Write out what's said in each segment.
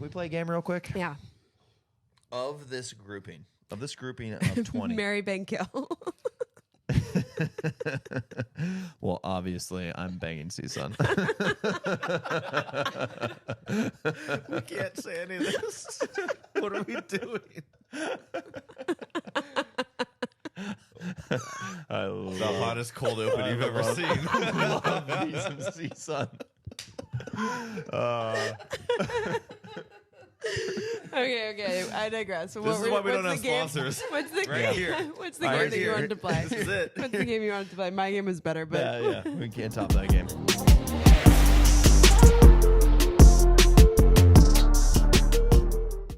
We play a game real quick? Yeah. Of this grouping of 20. Mary Bankill. Well, obviously, I'm banging CSUN. We can't say any of this. What are we doing? I love The hottest cold open you've ever seen. I love me some CSUN. Okay. I digress. So This is why we don't have what's the game? sponsors. What's the Right here. What's the Right game that you here. wanted to play? This is it. What's the game you wanted to play? My game was better, but Yeah, we can't top that game.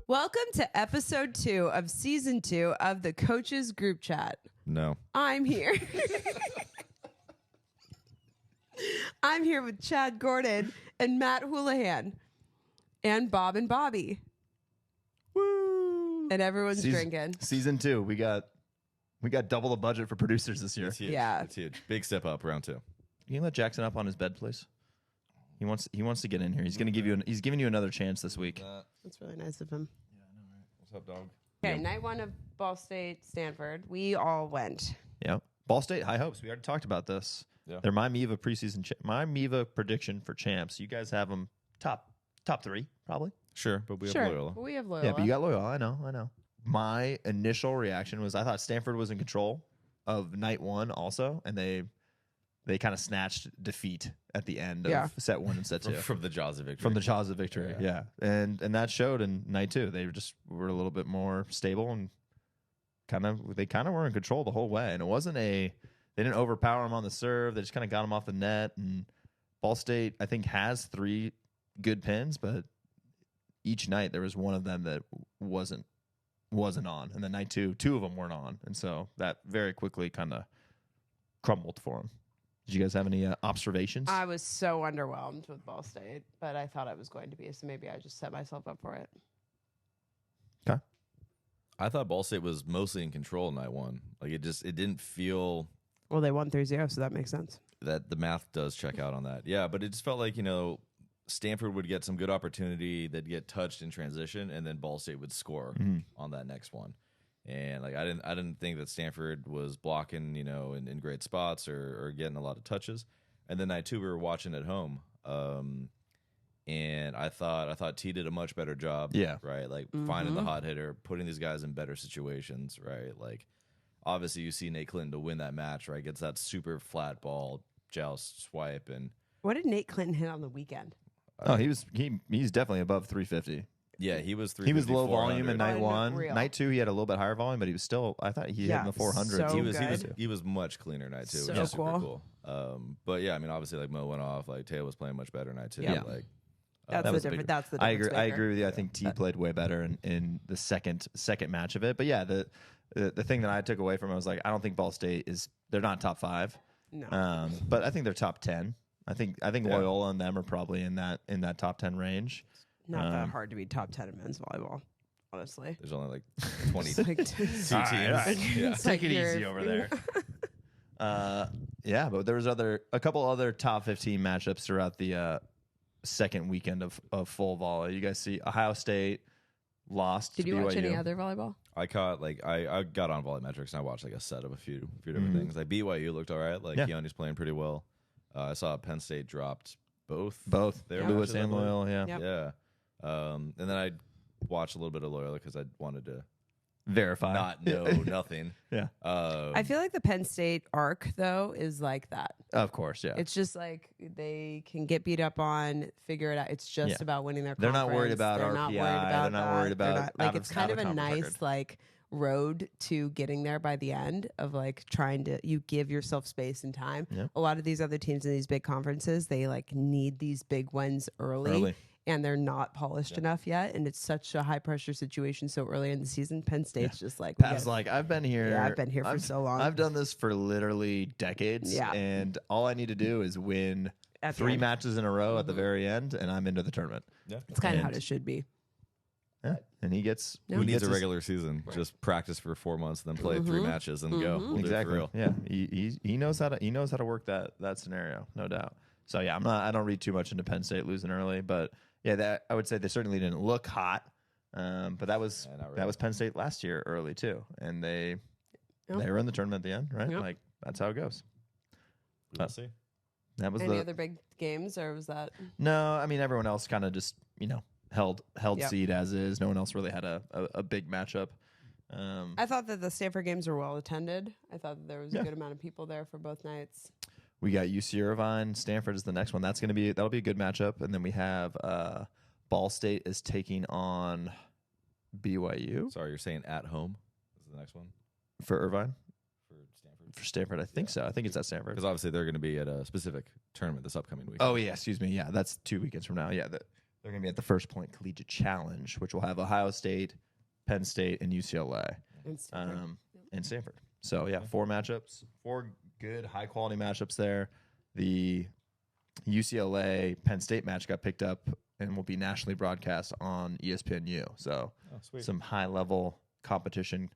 welcome to episode 2 of season 2 of the Coaches Group Chat. No. I'm here. I'm here with Chad Gordon and Matt Houlihan and Bob and Bobby. Woo! And everyone's drinking. Season 2, we got double the budget for producers this year. It's huge. Yeah. It's huge. Big step up, round 2. Can you let Jackson up on his bed, please? He wants to get in here. He's gonna give you he's giving you another chance this week. That's really nice of him. Yeah, I know, right? What's up, dog? Okay, night 1 of Ball State Stanford. We all went. Yeah, Ball State, high hopes. We already talked about this. Yeah. They're my MIVA preseason. My MIVA prediction for champs. You guys have them top 3 probably. Sure, but we have Sure. Loyola. We have Loyola. Yeah, but you got Loyola. I know. My initial reaction was I thought Stanford was in control of night 1 also, and they kind of snatched defeat at the end of set 1 and set 2. From the jaws of victory. From the jaws of victory, yeah. And that showed in night 2. They were a little bit more stable and they kind of were in control the whole way. And it wasn't they didn't overpower them on the serve. They just kind of got them off the net. And Ball State, I think, has 3 good pins, but each night there was one of them that wasn't on. And then night 2 of them weren't on. And so that very quickly kind of crumbled for them. Did you guys have any observations? I was so underwhelmed with Ball State, but I thought I was going to be, so maybe I just set myself up for it. Okay. I thought Ball State was mostly in control in night 1. Like it didn't feel Well, they won 3-0, so that makes sense. that the math does check out on that. Yeah, but it just felt like, Stanford would get some good opportunity, they'd get touched in transition, and then Ball State would score on that next one. And like I didn't think that Stanford was blocking, in great spots or getting a lot of touches. And then night 2 we were watching at home. And I thought T did a much better job. Yeah. Right. Like finding the hot hitter, putting these guys in better situations, right? Like obviously you see Nate Clinton to win that match, right? Gets that super flat ball, joust, swipe, and What did Nate Clinton hit on the weekend? Oh, he's definitely above 350. yeah, he was He was low volume in night 1. Unreal. Night 2, he had a little bit higher volume, but he was still. I thought he hit in the 400s. so He was good. he was much cleaner night 2, So which is super cool. cool. But yeah, I mean obviously like Mo went off, like Taylor was playing much better night 2. Yeah. Like That's that the was a difference. big- That's the I difference. agree. I maker. agree with you. I think T played way better in the second match of it. But yeah, the thing that I took away from it was like I don't think Ball State they're not top 5. No. But I think they're top 10. I think Loyola and them are probably in that top 10 range. Not that hard to be top 10 in men's volleyball, honestly. there's only like 20 It's like, two teams. Yeah. it's like Take it you're- easy over there. Yeah, but there was a couple other top 15 matchups throughout the second weekend of full volley. You guys see Ohio State lost. Did to you BYU. watch any other volleyball? I caught I got on Volleymetrics and I watched like a set of a few different things. Like BYU looked all right. Like Keone's playing pretty well. I saw Penn State dropped both. Both Lewis and Loyola. Yeah, Yep. Yeah. And then I watched a little bit of Loyola because I wanted to verify. not know nothing. Yeah, I feel like the Penn State arc, though, is like that. of course. Yeah, It's just like they can get beat up on, figure it out. It's just Yeah. about winning their They're conference. not worried about They're RPI. not worried They're about not that. worried They're about not- like out it's of- kind out of of a conference nice record. like road to getting there by the end of like trying to you give yourself space and time. Yeah. A lot of these other teams in these big conferences, they like need these big wins early. And they're not polished enough yet, and it's such a high pressure situation so early in the season. Penn State's just like, we Pat's gotta- like, I've been here. Yeah, I've been here for so long. I've done this for literally decades. Yeah. And all I need to do is win At the 3 end. matches in a row at the very end, and I'm into the tournament. Yeah. it's kind of how and- it should be. Yeah. And he gets. No. Who he needs gets a his- regular season? Just practice for 4 months, then play 3 matches and go. We'll Exactly. do it for real. Yeah. He knows how to work that scenario, no doubt. So yeah, I don't read too much into Penn State losing early, but Yeah, that I would say they certainly didn't look hot, but that was not really. that was Penn State last year early too, and they were in the tournament at the end, right? Yep. Like that's how it goes. We'll see. That was Any other big games, or was that? No, I mean everyone else kind of just held Yep. seed as is. No one else really had a big matchup. I thought that the Stanford games were well attended. I thought that there was a good amount of people there for both nights. We got UC Irvine. Stanford is the next one. That'll be a good matchup. And then we have Ball State is taking on BYU Sorry, you're saying at home is the next one for Irvine. for Stanford? For Stanford, I think so. I think it's at Stanford. Because obviously they're going to be at a specific tournament this upcoming week. Oh yeah, excuse me. Yeah, that's 2 weekends from now. Yeah, they're going to be at the First Point Collegiate Challenge, which will have Ohio State, Penn State, and UCLA, And Stanford. and Stanford. So yeah, 4 matchups, 4 good high quality matchups there. The UCLA Penn State match got picked up and will be nationally broadcast on ESPNU. So some high level competition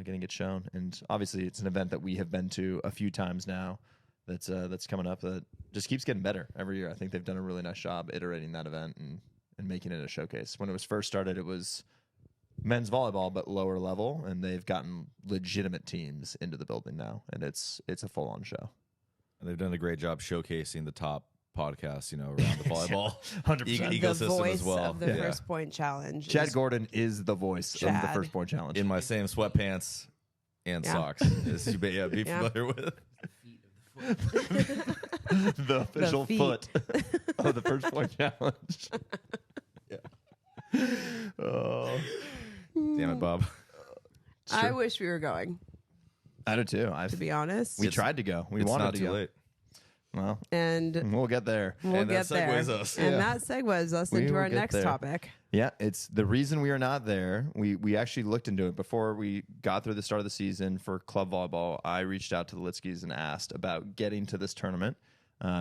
getting it shown, and obviously it's an event that we have been to a few times now. That's coming up that just keeps getting better every year. I think they've done a really nice job iterating that event and making it a showcase. When it was first started, it was men's volleyball, but lower level, and they've gotten legitimate teams into the building now, and it's a full on show. And they've done a great job showcasing the top podcasts, around the volleyball 100%. the ecosystem voice as well. of the First Point Challenge. Chad is- Gordon is the voice of the Chad. First Point Challenge. In my same sweatpants and Yeah. socks, as you may be Yeah. familiar with. the official feet. foot of the First Point Challenge. Oh, Damn it, Bob. I wish we were going, I do too. to be honest. We tried to go. We It's wanted not to too go. late. Well, and we'll get there. we'll And get that there. segues us. And Yeah. that segues us We into will our get next there. topic. Yeah, it's the reason we are not there. We actually looked into it before we got through the start of the season for club volleyball. I reached out to the Litskis and asked about getting to this tournament,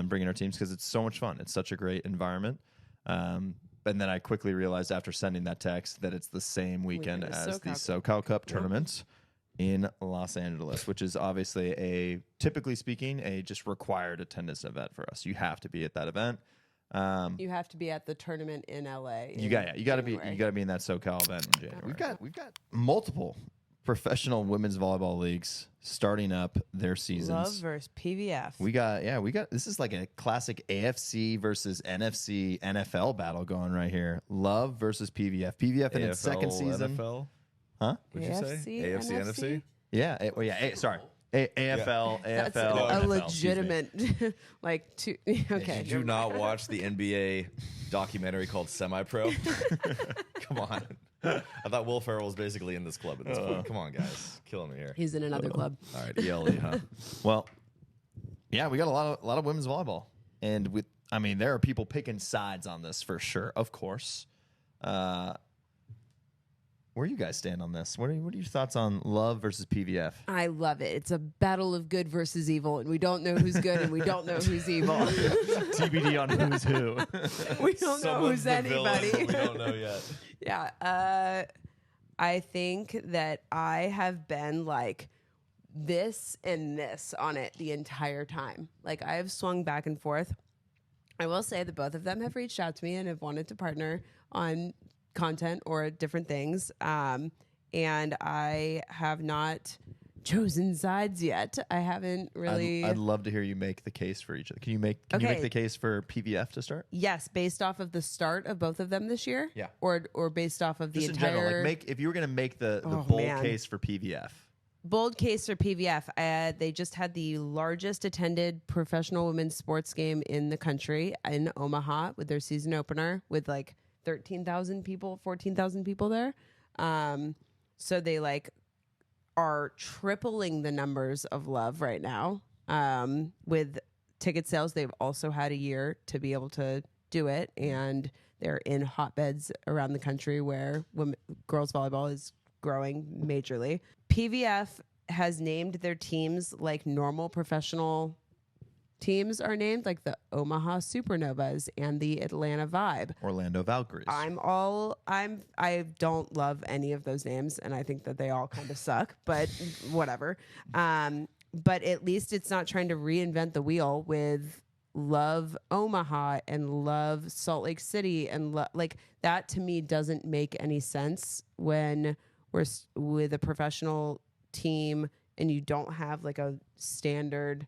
bringing our teams because it's so much fun. It's such a great environment. And then I quickly realized after sending that text that it's the same weekend Weekend as as the SoCal SoCal Cup tournament in Los Angeles, which is obviously typically speaking, a just required attendance event for us. You have to be at that event. You have to be at the tournament in LA. You got to be in that SoCal event in January. We've got multiple professional women's volleyball leagues starting up their seasons. Love versus PVF. We got this is like a classic AFC versus NFC NFL battle going right here. Love versus PVF. PVF in its second season. NFL? Huh? What'd you say? AFC, NFC? Yeah. AFL, That's AFL. a NFL, legitimate, okay. Did you not watch the NBA documentary called Semi-Pro? Come on. I thought Will Ferrell was basically in this club at this point. Come on, guys. Killing me here. He's in another club. All right, ELE, huh? Well, yeah, we got a lot of women's volleyball, and there are people picking sides on this for sure. Of course. Where do you guys stand on this? What are your thoughts on Love versus PVF? I love it. It's a battle of good versus evil, and we don't know who's good and we don't know who's evil. TBD on who's who. We don't know who's anybody. We don't know yet. Yeah. I think that I have been like this and this on it the entire time. Like I have swung back and forth. I will say that both of them have reached out to me and have wanted to partner on content or different things. And I have not chosen sides yet. I haven't really. I'd love to hear you make the case for each other. Can you make the case for PVF to start? Yes, based off of the start of both of them this year. Yeah. Or based off of Just the in entire. general, like if you were going to make the bold man. case for PVF. Bold case for PVF. They just had the largest attended professional women's sports game in the country in Omaha with their season opener with like 13,000 people, 14,000 people there. So they like are tripling the numbers of Love right now. With ticket sales, they've also had a year to be able to do it, and they're in hotbeds around the country where girls volleyball is growing majorly. PVF has named their teams like normal professional teams are named, like the Omaha Supernovas and the Atlanta Vibe. Orlando Valkyries. I don't love any of those names, and I think that they all kind of suck, but whatever. But at least it's not trying to reinvent the wheel with love Omaha and love Salt Lake City and like that to me doesn't make any sense when we're with a professional team and you don't have like a standard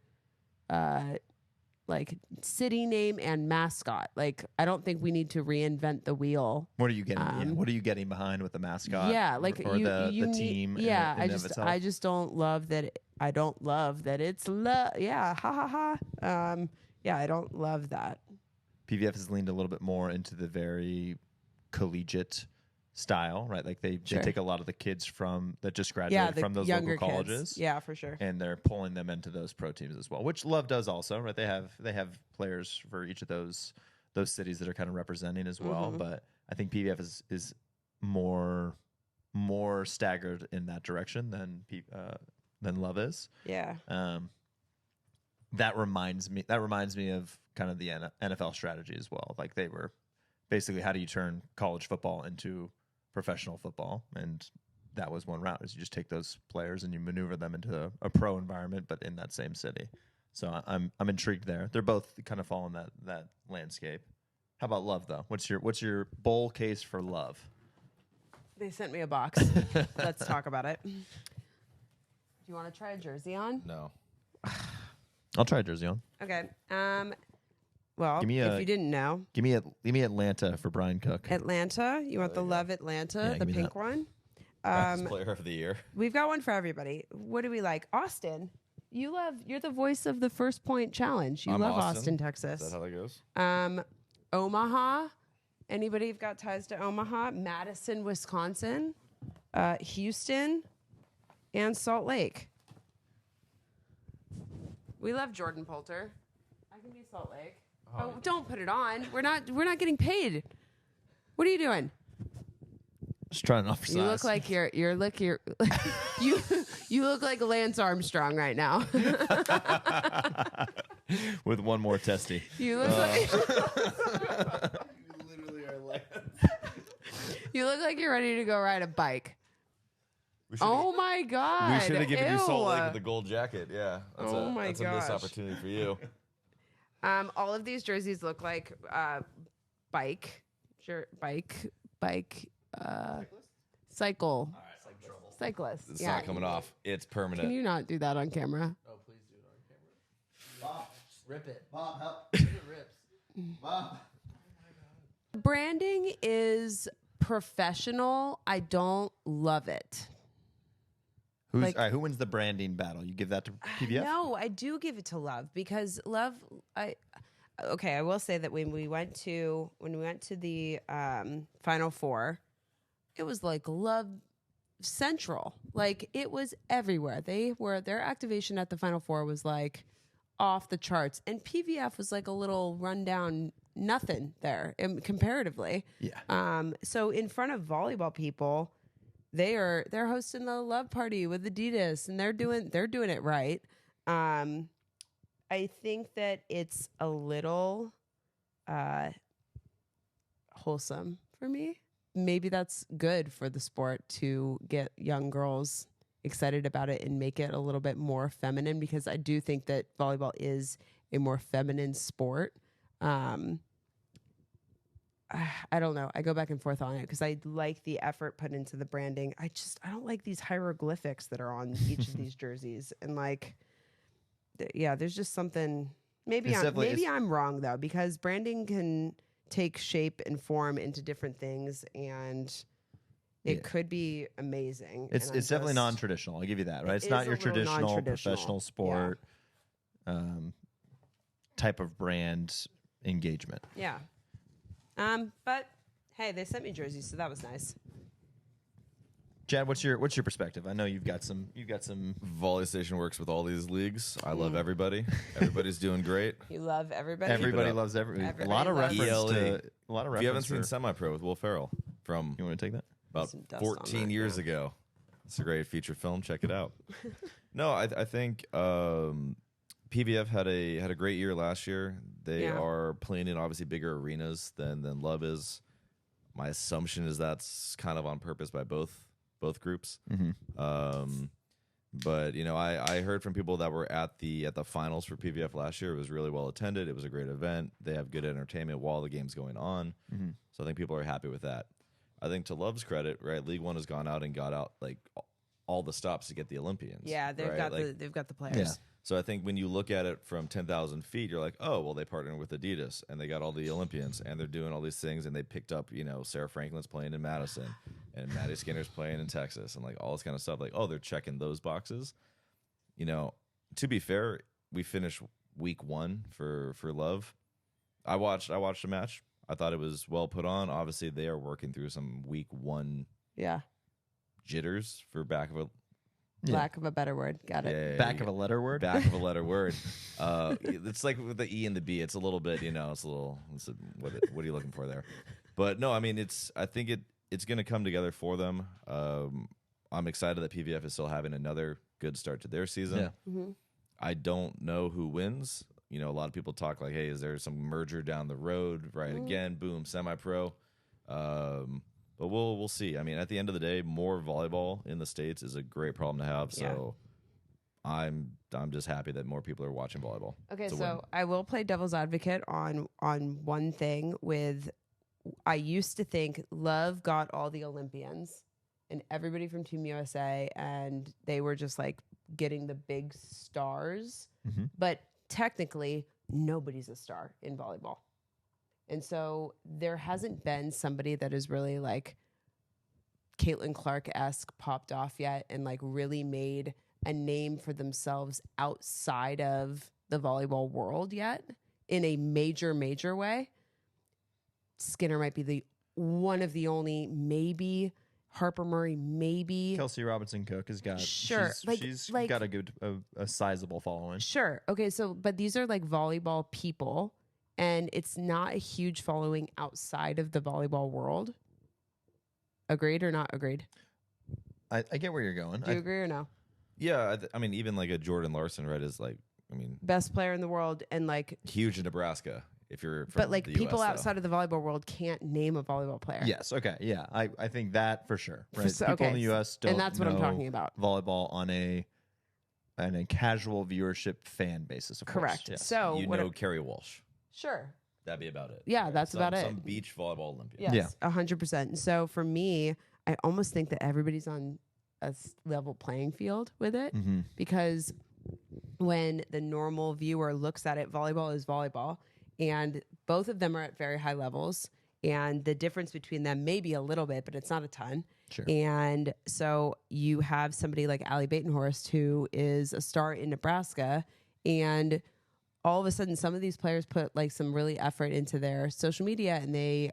like city name and mascot. Like I don't think we need to reinvent the wheel. What are you getting? What are you getting behind with the mascot? Yeah, like or the team. Yeah, I just don't love that. I don't love that it's yeah, ha ha ha. Yeah, I don't love that. PVF has leaned a little bit more into the very collegiate style, right? Like they take a lot of the kids that just graduated from those local colleges. Kids. Yeah, for sure. And they're pulling them into those pro teams as well, which Love does also, right? They have players for each of those cities that are kind of representing as well. But I think PVF is more staggered in that direction than Love is. Yeah. That reminds me of kind of the NFL strategy as well. Like they were basically, how do you turn college football into professional football? And that was one route, is you just take those players and you maneuver them into a pro environment, but in that same city. So I'm intrigued there. They're both kind of following that landscape. How about Love though? What's your bowl case for Love? They sent me a box. Let's talk about it. Do you want to try a jersey on? No. I'll try a jersey on. Okay. Well, if you didn't know, give me Atlanta for Brian Cook. Atlanta. You want the Love Atlanta, the pink one? Best player of the year. We've got one for everybody. What do we like? Austin. You're the voice of the First Point Challenge. You love Austin, Texas. Is that how that goes? Omaha. Anybody got ties to Omaha? Madison, Wisconsin. Houston. And Salt Lake. We love Jordan Poulter. I can be Salt Lake. Oh, don't put it on. We're not getting paid. What are you doing? Just trying to offer size. You look like you're you look like Lance Armstrong right now. With one more testy. You look like You literally are Lance. you look like you're ready to go ride a bike. Oh my God. We should have given you Salt Lake Ew. with the gold jacket. Yeah. That's Oh my that's a missed gosh. opportunity for you. All of these jerseys look like cyclists. It's not coming off. It's permanent. Can you not do that on camera? Oh, please do it on camera. Mom, rip it. Mom, help. It rips. Mom. Branding is professional. I don't love it. All Like- right, who wins the branding battle? You give that to PVF? No, I do give it to Love because Love. I will say that when we went to the Final Four, it was like Love Central. Like it was everywhere. Their activation at the Final Four was like off the charts, and PVF was like a little rundown nothing there comparatively. Yeah. So in front of volleyball people, they're hosting the Love Party with Adidas, and they're doing it right. I think that it's a little wholesome for me. Maybe that's good for the sport to get young girls excited about it and make it a little bit more feminine, because I do think that volleyball is a more feminine sport. I don't know. I go back and forth on it because I like the effort put into the branding. I don't like these hieroglyphics that are on each of these jerseys. And like, there's just something. Maybe I'm wrong though, because branding can take shape and form into different things, and it could be amazing. It's definitely non-traditional. I'll give you that, right? It's not your traditional professional sport type of brand engagement. Yeah. But hey, they sent me jerseys, so that was nice. Chad, what's your perspective? I know you've got some. Volley Station works with all these leagues. I love everybody. Everybody's doing great. You love everybody. Everybody up. loves everybody. A Everybody lot of loves reference ELE. to. A lot of If you haven't reference. seen Semi-Pro with Will Ferrell from You want to take that? about Some dust on 14 that, years ago. It's a great feature film. Check it out. No, I think PVF had a great year last year. They are playing in obviously bigger arenas than Love is. My assumption is that's kind of on purpose by both groups. Mm-hmm. But I heard from people that were at the finals for PVF last year. It was really well attended. It was a great event. They have good entertainment while the game's going on. Mm-hmm. So I think people are happy with that. I think to Love's credit, right? League One has gone out and got out like all the stops to get the Olympians. Yeah, they've right? got the players. Yeah. So I think when you look at it from 10,000 feet, you're like, oh, well, they partnered with Adidas and they got all the Olympians and they're doing all these things and they picked up, Sarah Franklin's playing in Madison and Maddie Skinner's playing in Texas and like all this kind of stuff. Like, oh, they're checking those boxes. To be fair, we finished week 1 for Love. I watched a match. I thought it was well put on. Obviously, they are working through some week 1 jitters for Lack of a better word. Got it. Back of a letter word. Back of a letter word. It's like with the E and the B. It's a little bit, what are you looking for there? But no, I mean, I think it's going to come together for them. I'm excited that PVF is still having another good start to their season. Yeah. Mm-hmm. I don't know who wins. A lot of people talk like, hey, is there some merger down the road? Right. Mm-hmm. Again, boom, semi-pro. But we'll see. I mean, at the end of the day, more volleyball in the States is a great problem to have. So I'm just happy that more people are watching volleyball. Okay, It's a so win. I will play devil's advocate on one thing with I used to think Love got all the Olympians and everybody from Team USA and they were just like getting the big stars. Mm-hmm. But technically nobody's a star in volleyball. And so there hasn't been somebody that is really like Caitlin Clark-esque popped off yet and like really made a name for themselves outside of the volleyball world yet in a major way. Skinner might be one of the only, maybe Harper Murray, maybe Kelsey Robinson Cook has got Sure, she's like- got a good a sizable following. Sure. Okay, so but these are like volleyball people and it's not a huge following outside of the volleyball world. Agreed or not agreed? I get where you're going. Do you agree or no? Yeah, I mean, even like a Jordan Larson, right, is like, Best player in the world and like huge in Nebraska. If you're from but like the people US, though. outside of the volleyball world can't name a volleyball player. Yes. Okay. Yeah. I think that for sure. Right. So- People okay, in the U.S. don't and that's what I'm know talking about. volleyball on a casual viewership fan basis. Of course. Correct. Yes. So Carrie Walsh. Sure. That'd be about it. Yeah, that's about it. Some beach volleyball Olympian. Yes, 100%. So for me, I almost think that everybody's on a level playing field with it Mm-hmm. because when the normal viewer looks at it, volleyball is volleyball, and both of them are at very high levels. And the difference between them may be a little bit, but it's not a ton. Sure. And so you have somebody like Allie Batenhorst, who is a star in Nebraska, and all of a sudden some of these players put like some really effort into their social media and they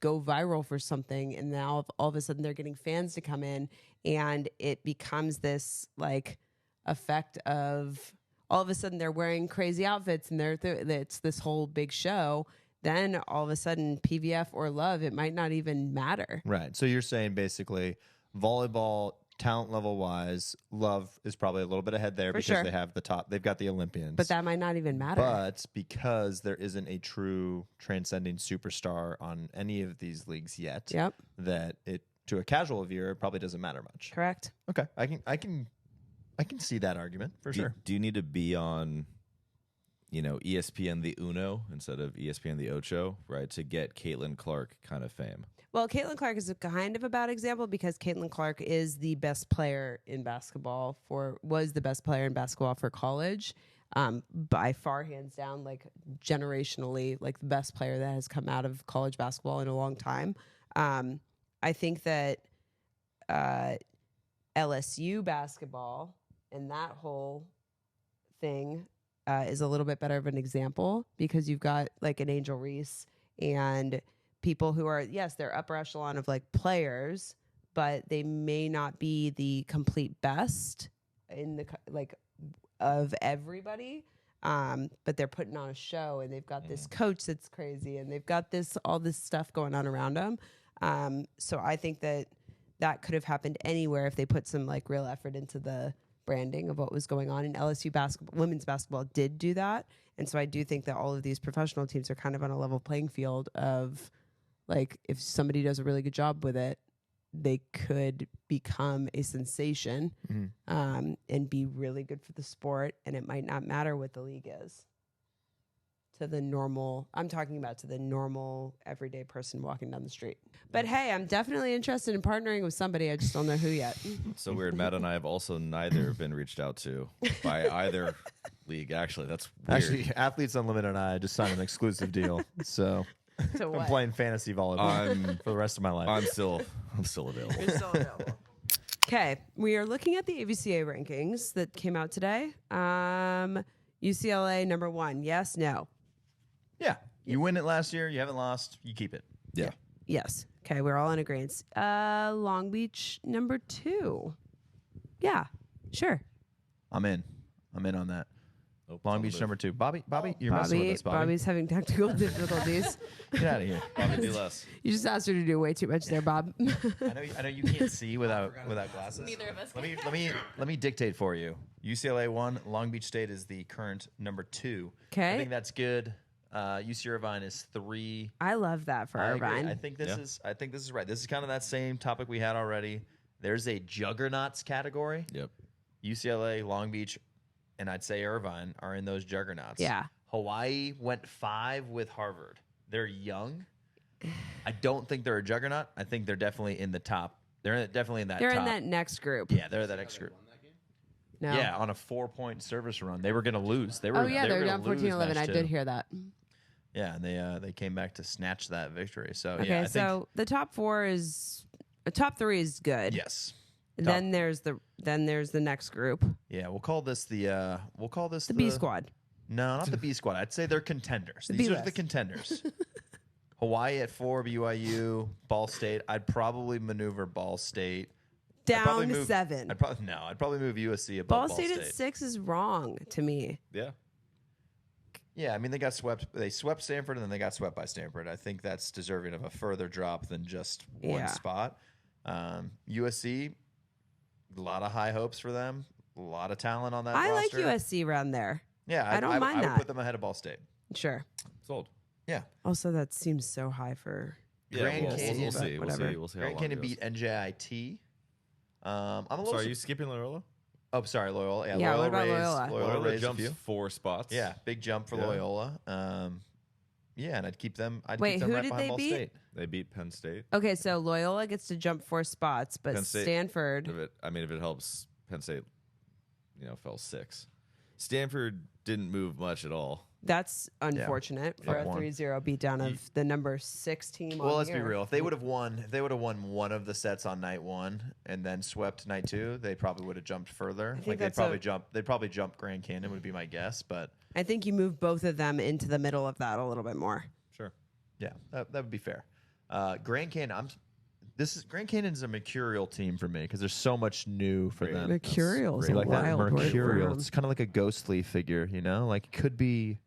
go viral for something, and now all of a sudden they're getting fans to come in, and it becomes this like effect of all of a sudden they're wearing crazy outfits and it's this whole big show. Then all of a sudden PVF or Love, it might not even matter. Right. So you're saying basically volleyball talent level wise, Love is probably a little bit ahead there For because sure. they have they've got the Olympians. But that might not even matter. But because there isn't a true transcending superstar on any of these leagues yet, Yep. that it to a casual viewer it probably doesn't matter much. Correct. Okay. I can see that argument for sure. Do you need to be on, ESPN the Uno instead of ESPN the Ocho, right, to get Caitlin Clark kind of fame? Well, Caitlin Clark is a kind of a bad example because Caitlin Clark is the best player in basketball was the best player in basketball for college. By far, hands down, like generationally, like the best player that has come out of college basketball in a long time. I think that LSU basketball and that whole thing is a little bit better of an example because you've got like an Angel Reese and people who are, yes, they're upper echelon of like players, but they may not be the complete best in the like of everybody. But they're putting on a show and they've got this coach that's crazy and they've got all this stuff going on around them. So I think that could have happened anywhere if they put some like real effort into the branding of what was going on. And LSU women's basketball did do that. And so I do think that all of these professional teams are kind of on a level playing field of like, if somebody does a really good job with it, they could become a sensation and be really good for the sport. And it might not matter what the league is to the normal. I'm talking about to the normal everyday person walking down the street. But hey, I'm definitely interested in partnering with somebody. I just don't know who yet. So weird. Matt and I have also neither been reached out to by either league. Actually, that's weird. Actually, Athletes Unlimited and I just signed an exclusive deal. So To I'm what? playing fantasy volleyball for the rest of my life. I'm still available. You're still available. Okay, we are looking at the AVCA rankings that came out today. UCLA number 1. Yes, no. Yeah. You win it last year. You haven't lost. You keep it. Yeah. Yes. Okay, we're all in agreement. Long Beach number 2. Yeah, sure. I'm in on that. Oh, Long Beach number 2. Bobby, you're messing with us, Bobby. Bobby's having technical difficulties. Get out of here. Bobby, do less. You just asked her to do way too much there, Bob. I know you can't see without glasses. Neither of us Let me dictate for you. UCLA 1, Long Beach State is the current number 2. Okay. I think that's good. UC Irvine is 3. I love that for I agree. Irvine. I think this is right. This is kind of that same topic we had already. There's a juggernauts category. Yep. UCLA, Long Beach, and I'd say Irvine are in those juggernauts. Yeah. Hawaii went 5 with Harvard. They're young. I don't think they're a juggernaut. I think they're definitely in the top. Definitely in that They're top. in that next group. Yeah, they're that next group. No. Yeah, on a 4-point service run. They were going to lose. They were Oh, yeah, they were gonna down 14-11. I did hear that. Yeah, and they came back to snatch that victory. So, Okay, yeah, I so the top 4 is... top 3 is good. yes. Then there's the next group. Yeah, we'll call this the B squad. No, not the B squad. I'd say they're contenders. The These B are the list. contenders. Hawaii at 4, BYU, Ball State. I'd probably maneuver Ball State. Down to 7. I'd probably move USC above Ball Ball State at 6 is wrong to me. Yeah. Yeah, I mean, they got swept. They swept Stanford, and then they got swept by Stanford. I think that's deserving of a further drop than just one Yeah. spot. USC, a lot of high hopes for them. A lot of talent on that I like roster. USC around there. Yeah, I don't mind I would that. put them ahead of Ball State. Sure. Sold. Yeah. Also, that seems so high for... Yeah, Grand we'll Canyon, see. We'll whatever. see. We'll see how Grand long Canyon it goes. beat NJIT. I'm a little. Sorry, are you skipping Loyola? Oh, sorry, Loyola. Yeah, Yeah, Loyola what about raised, Loyola? Loyola raised a jumps few. 4 spots. Yeah, big jump for Yeah. Loyola. Yeah, and I'd keep them. Wait, keep them who right did behind they Ball beat? State. They beat Penn State. Okay, so Loyola gets to jump 4 spots, but Penn State- Stanford... If it helps, Penn State, fell 6. Stanford didn't move much at all. That's unfortunate for Up a 1. 3-0 beatdown of the number 6 team Well, on let's be here. real. If they would have won one of the sets on night 1 and then swept night 2, they probably would have jumped further. think Like that's they'd probably jump Grand Canyon would be my guess. But I think you move both of them into the middle of that a little bit more. Sure. yeah, that would be fair. Grand Canyon. Grand Canyon's a mercurial team for me because there's so much new for Great. them. Mercurial is You a like that? wild word for Mercurial. them. It's kind of like a ghostly figure, Like it could be.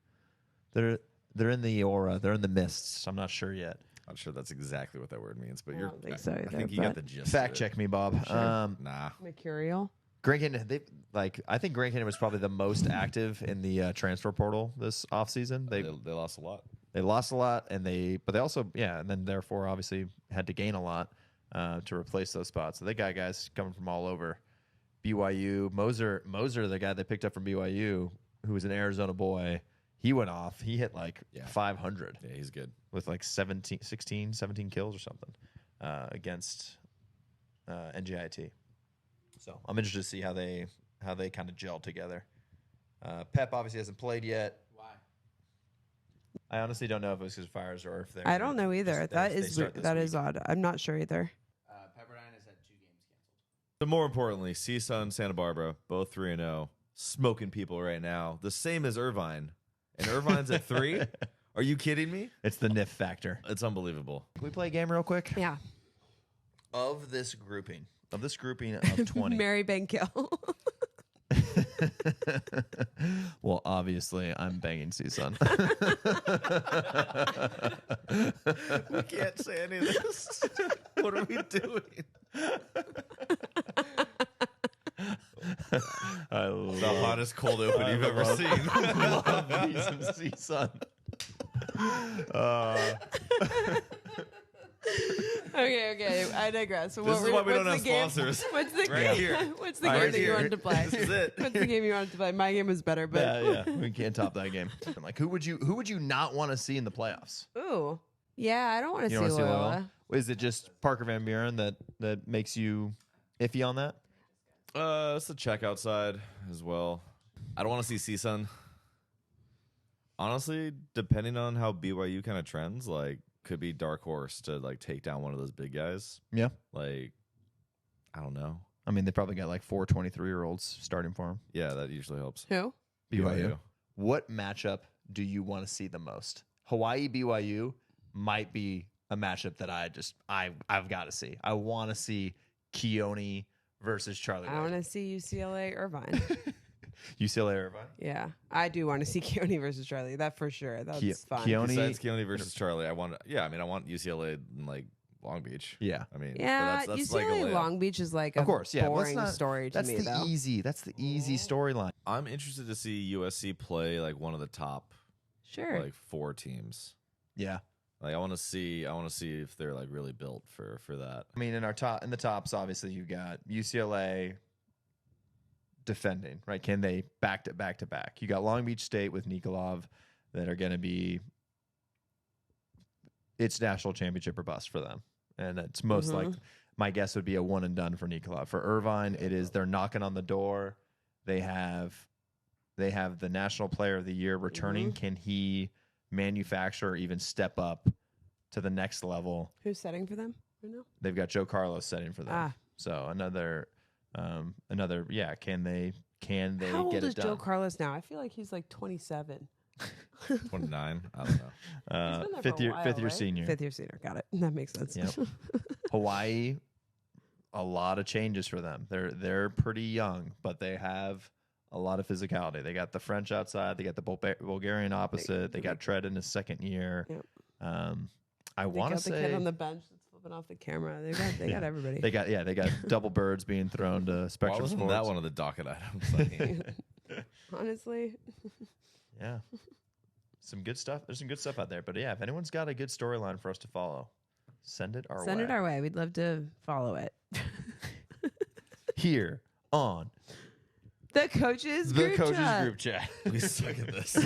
They're in the aura. They're in the mists. I'm not sure yet. I'm sure that's exactly what that word means, but I you're. don't think so I either, think you got but- the gist. Fact of it. check me, Bob. Nah. Mercurial. Grand Canyon. I think Grand Canyon was probably the most active in the transfer portal this offseason. They lost a lot. They lost a lot, but they also and then therefore obviously had to gain a lot to replace those spots. So they got guys coming from all over. BYU, Moser, the guy they picked up from BYU, who was an Arizona boy, he went off. He hit 500 Yeah, he's good. with 17 kills or something against NJIT. So I'm interested to see how they kind of gel together. Pep obviously hasn't played yet. Why? I honestly don't know if it was his fires or if they're. I don't know either. That they is start this that week. is odd. I'm not sure either. Pepperdine has had 2 games canceled. But more importantly, CISA and Santa Barbara, both 3-0, smoking people right now. The same as Irvine. And Irvine's at 3? Are you kidding me? It's the NIF factor. It's unbelievable. Can we play a game real quick? Yeah. Of this grouping of 20. Mary Bankill. Well, obviously, I'm banging CSUN. We can't say any of this. What are we doing? I love The hottest cold open you've ever seen. me some CSUN. All Okay. I digress. So This is why we don't have what's the game? sponsors. What's the Right game? here. What's the Right game that you here. wanted to play? This is it. What's the game you wanted to play? My game was better, but Yeah, we can't top that game. I'm like, who would you not want to see in the playoffs? ooh, yeah, I don't want to You see don't wanna see Loyola. Loyola? Is it just Parker Van Buren that makes you iffy on that? It's the checkout side as well. I don't want to see CSUN. Honestly, depending on how BYU kind of trends, like could be dark horse to like take down one of those big guys. Yeah. Like, I don't know. I mean, they probably got like 4 23-year-olds starting for them. Yeah, that usually helps. Who? BYU. What matchup do you want to see the most? Hawaii BYU might be a matchup that I've got to see. I want to see Keone versus Charlie. I want to see UCLA Irvine. UCLA Irvine. Yeah, I do want to see Keone versus Charlie. That for sure. That's fun. Keone. Besides Keone versus Charlie, I want UCLA in like Long Beach. Yeah. I mean, Yeah, that's UCLA like a layup. Long Beach is like Of course, yeah. boring Let's not- story to That's me, the though. easy. That's the easy storyline. I'm interested to see USC play like one of the top Sure. like 4 teams. Yeah. Like I want to see if they're like really built for that. I mean, in the tops, obviously you got UCLA defending, right? Can they back to back? You got Long Beach State with Nikolov that are going to be it's national championship or bust for them, and it's most like my guess would be a one and done for Nikolov. For Irvine, it is they're knocking on the door. They have the National Player of the Year returning. Can he manufacture or even step up to the next level? Who's setting for them right now? They've got Joe Carlos setting for them. Ah. So another yeah. Can they How old get is it done? Joe Carlos now? I feel like he's like 27. 29. I don't know. He's been there fifth for a year while, fifth year right? senior. Fifth year senior. Got it. That makes sense. Yep. Hawaii, a lot of changes for them. They're pretty young, but they have a lot of physicality. They got the French outside. They got the Bulgarian opposite. They got Tread in his second year. Yep. I want to the kid say on the bench that's flipping off the camera. They got everybody. they got double birds being thrown to Why Spectrum wasn't Sports. that one of the docket items? I mean, Honestly, Yeah. Some good stuff. There's some good stuff out there. But yeah, if anyone's got a good storyline for us to follow, send it our way. send it our way. We'd love to follow it. Here on The coaches the group Coaches chat. Group Chat. we suck at this.